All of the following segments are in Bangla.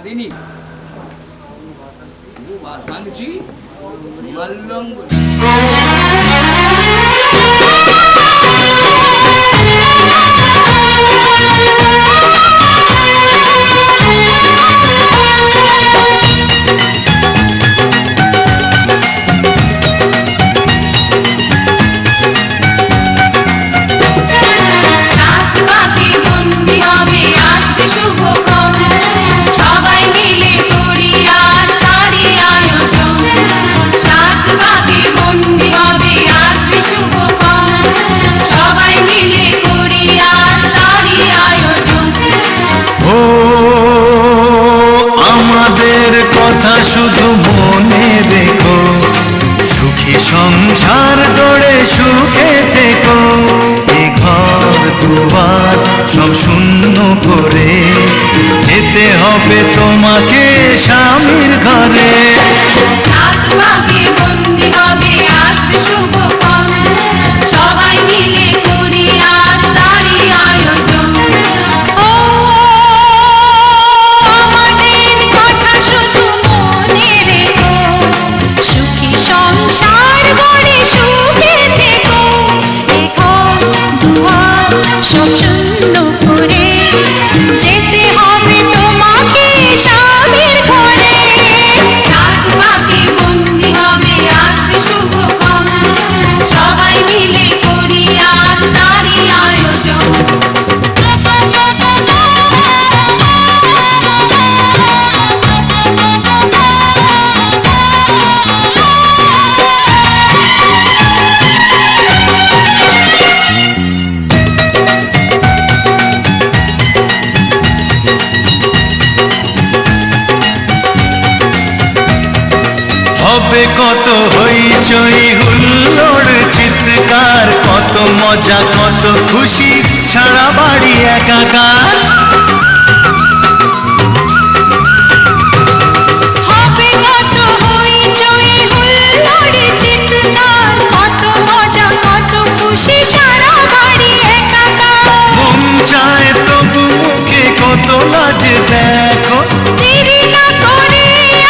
Dini Sanji Malung শুধু মনে রেখো সুখী সংসার গড়ে সুখে থেকো এ ঘর দুয়ার সব শূন্য করে যেতে হবে তোমাকে স্বামীর ঘরে সাত ভাগে বন্দি হবে আসবে শুভক্ষণ সবাই মিলে করি আর তারই আয়োজন সব শূন্য করে যেতে হবে তোমাকে স্বামীর ঘরে সাত ভাগে বন্দি হবে আসবে শুভক্ষণ সবাই মিলে করি আর তারই আয়োজন হবে কত হইচই হুল্লোড় চিৎকার কত মজা কত খুশি সারা বাড়ি একাকার হবে কত হইচই হুল্লোড় চিৎকার কত মজা কত খুশি সারা বাড়ি একাকার মন চায় তবু মুখে কত লাজ দেখো দেরি না করে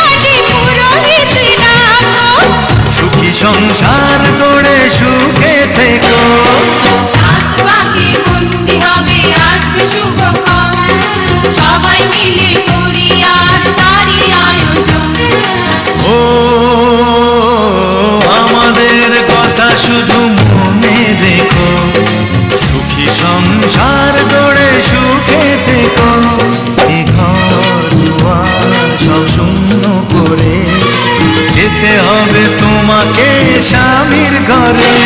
আজি পুরোহিত ডাকো সুখী সংসার গড়ে সুখে থেকো সাত ভাগে বন্দি হবে আসবে শুভক্ষণ সবাই মিলে করি আর তারই আয়োজন ও আমাদের কথা শুধু মনে রেখো সুখী সংসার গড়ে সুখে থেকো এ ঘর দুয়ার সব শূন্য করে যেতে হবে তোমাকে স্বামীর ঘরে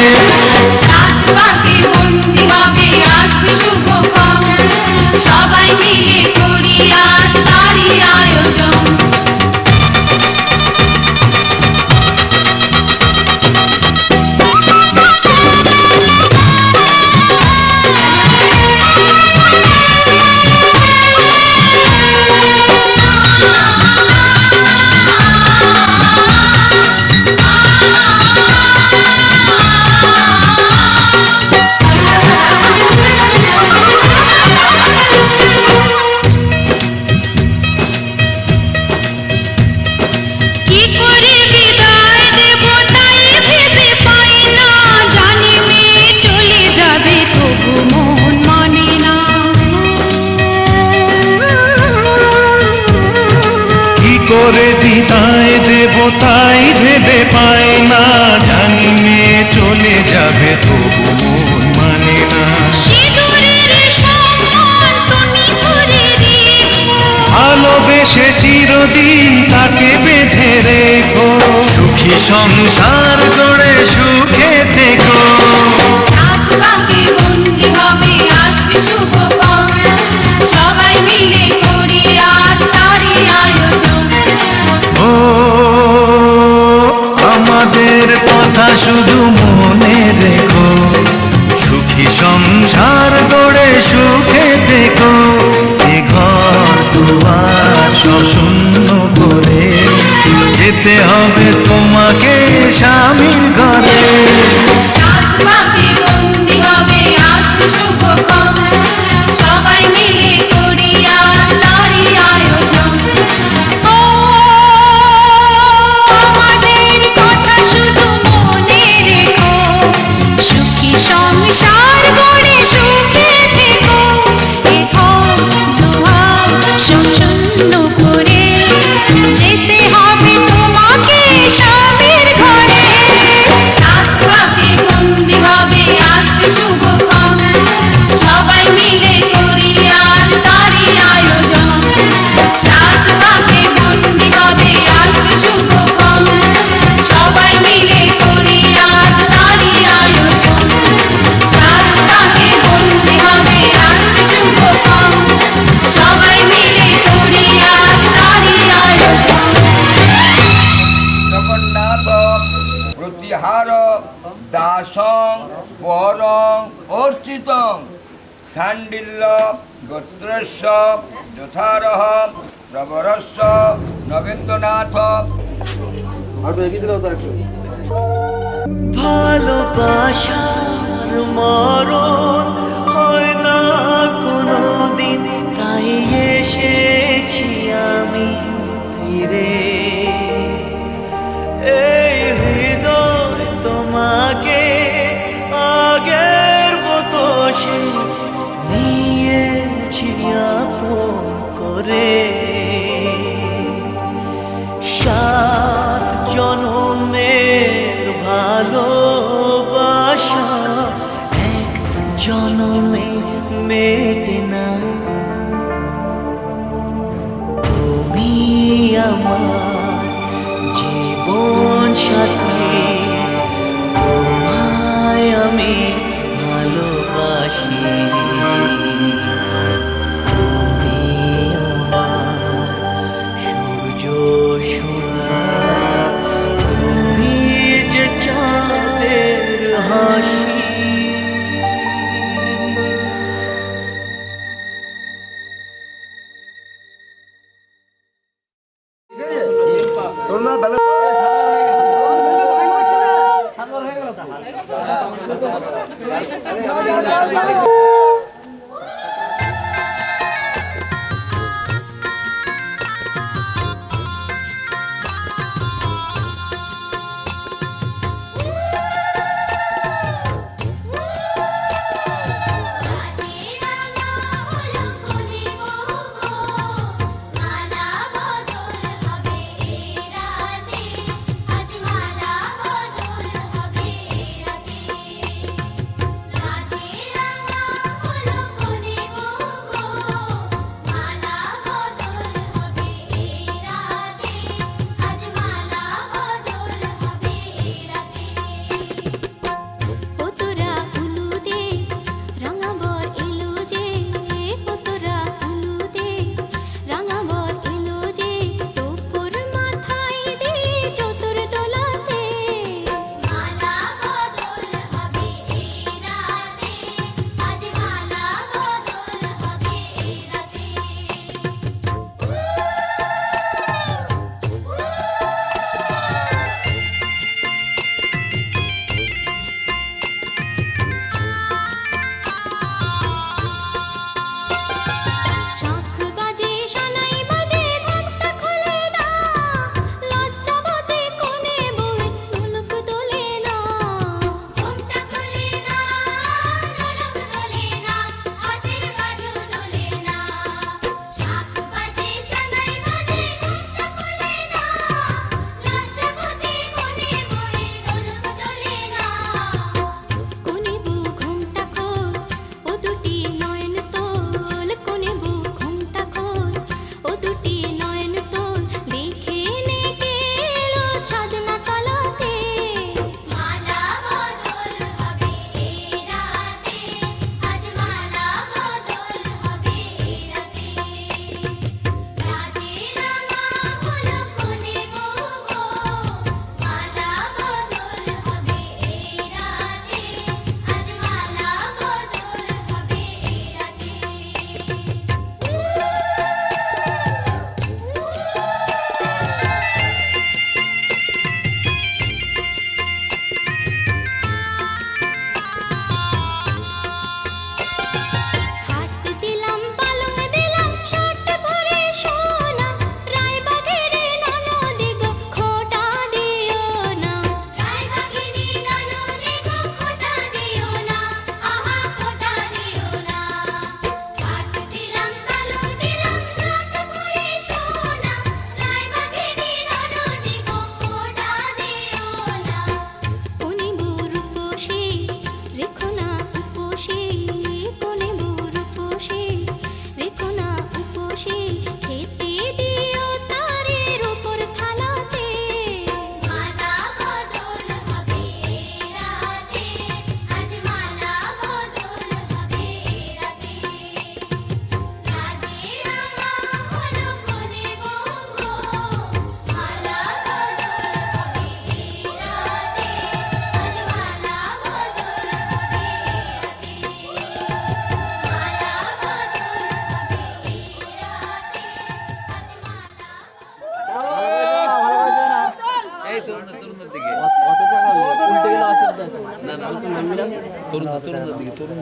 সাত ভাগে বন্দি হবে আসবে শুভক্ষণ যাবে তবু মন মানে না। সিঁদুরের সম্মান তুমি করে রেখো, ভালোবেসে চিরদিন তাকে বেঁধে রেখো, সুখী সংসার গড়ে সুখে থেকো। সাত পাকে বন্দি হবে আসবে শুভক্ষণ, সবাই মিলে করি আজ তারই আয়োজন। ও আমাদের কথা শুধু মনে রেখো, সুখী সংসার গড়ে সুখে থেকো। এ ঘর দুয়ার সব শূন্য করে যেতে হবে তোমাকে স্বামীর ঘরে। সাত পাকে বন্দি হবে আসবে শুভক্ষণ, সবাই মিলে করি আজ তারই আয়োজন। ও আমাদের কথা শুধু মনে রেখো, সুখী সংসার গড়ে সুখে থেকো। এ ঘর দুয়ার সব শূন্য করে যেতে হবে তোমাকে স্বামীর ঘরে। সাত পাকে বন্দি হবে আসবে শুভক্ষণ, সবাই মিলে করি আজ তারই আয়োজন। সাত পাকে বন্দি হবে আসবে শুভক্ষণ, সবাই মিলে করি আজ তারই আয়োজন। সাত পাকে বন্দি হবে আসবে শুভক্ষণ, সবাই মিলে করি আজ তারই আয়োজন। জগন্নাথ প্রতিহার দাসং বরং অর্চিতং শাণ্ডিল্য গোত্রস্য যথারহ প্রবরস্য নগেন্দ্রনাথ। ভালোবাসার মরণ হয় না কোনোদিন, তাই এসেছি আমি ফিরে। এই হৃদয় তোমাকে আগের মতো সে নিয়েছি আপন করে। সাত জনমের ভালোবাসা এক জনমে মেটে না। তুমি আমার জীবন সাথী, তোমায় আমি ভালোবাসি। তুমি আমার সূর্য সোনা, তুমি যে চাঁদের হাসি। রাজে রাঙা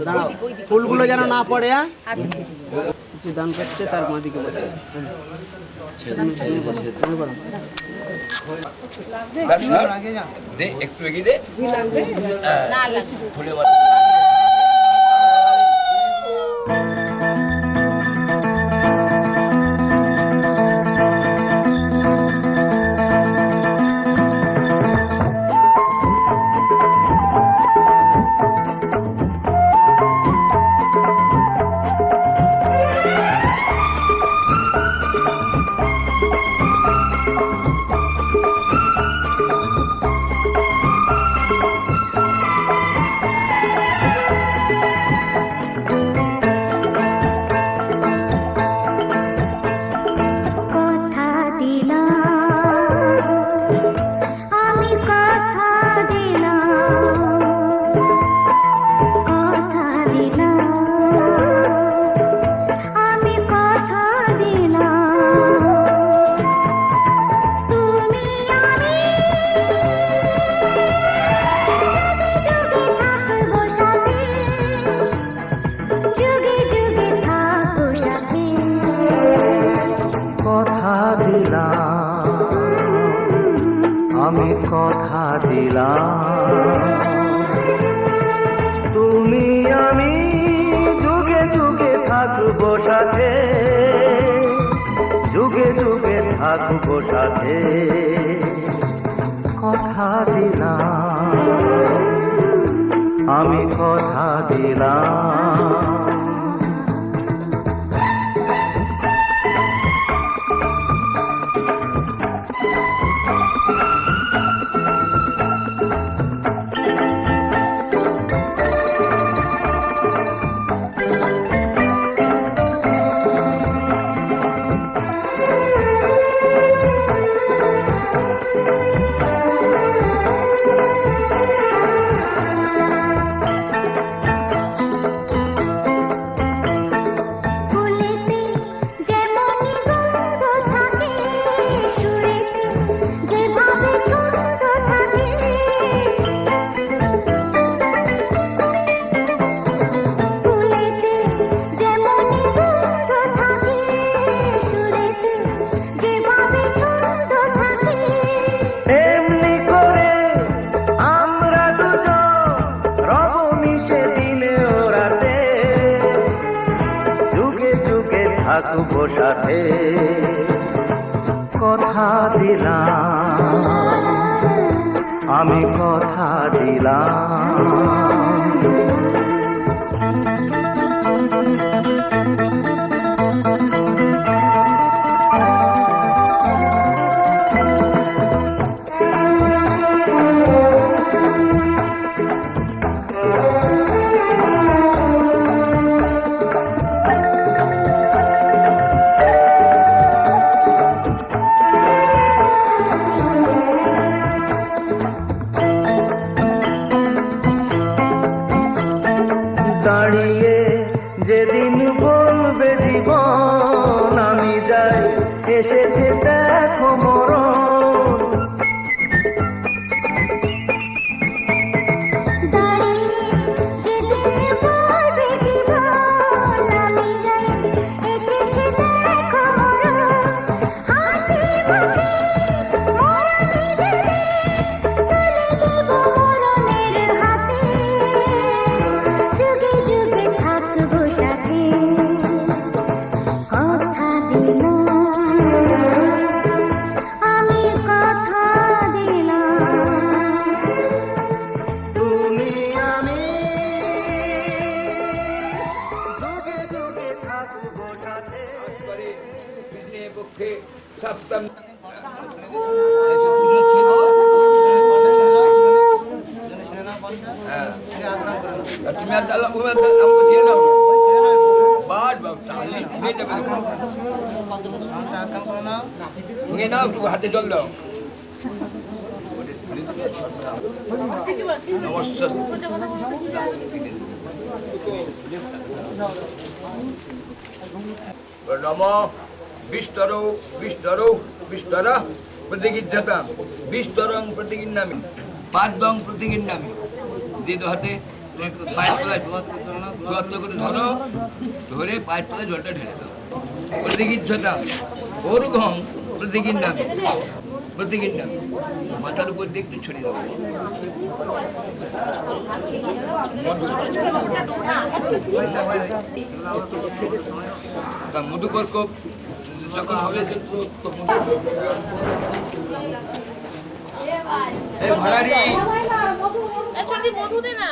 দাঁড়াও, ফুলগুলো যেন না পড়ে। কিছু দান করছে তার মাদিকে বসে দে একটু এগিয়ে দে ধন্যবাদ। কথা দিলাম আমি, কথা দিলাম, কথা দিলাম আমি, কথা দিলাম তুমি আমি যুগে থাকবো সাথে, যুগে যুগে থাকবো সাথে। কথা দিলাম আমি, কথা দিলাম তুমি আমি যুগে যুগে থাকবো সাথে, যুগে যুগে থাকবো সাথে। কথা দিলাম আমি, কথা দিলাম। ফুলেতে যেমনই গন্ধ থাকে, সুরেতে যেভাবে ছন্দ থাকে, ফুলেতে যেমনই গন্ধ থাকে, সুরেতে যেভাবে ছন্দ থাকে। এমনি করে আমরা দুজন রব মিশে দিনে ও রাতে, যুগে যুগে থাকবো সাথে। কথা দিলাম আমি, কথা দিলাম। দাঁড়িয়ে যেদিন বলবে জীবন আমি যাই, এসেছে দেখো মরণ। দাঁড়িয়ে যেদিন বলবে জীবন আমি যাই, এসেছে দেখো মরণ। হাসি মুখে মরণ নিজেদের তুলে দেব মরণের হাতে, যুগে যুগে থাকবো সাথে। কথা দিলাম আমি, কথা দিলাম তুমি আমি যুগে যুগে থাকবো সাথে। কৃষ্ণপক্ষে সপ্তম তুমি আর ডালা আমাকে দিয়ে দাও বাদ বাদ তাহলে ছুঁয়ে যাবে ছুঁয়ে নাও একটু হাতে জল দাও নমস্কার নম বিস্তরো বিস্তরো বিস্তর প্রতিগিজ্জতা বিস্তরং প্রতিগিন্নামি পাদ্যং প্রতিগিন্নামি, দিয়ে তো হাতে পায়ের তলায় জোয়াত্ত করে ধরো, ধরে পায়ের তলায় জলটা ঢেলে দাও। প্রতিগিচ্ছতাম ঊর্ধ্বং প্রতিগিন্নামি, প্রতিগিন্নামি, মাথার উপর দিয়ে একটু ছড়িয়ে দেবো। তা মধুকর্ক যখন হবে ভাড়ারি মধু দে না।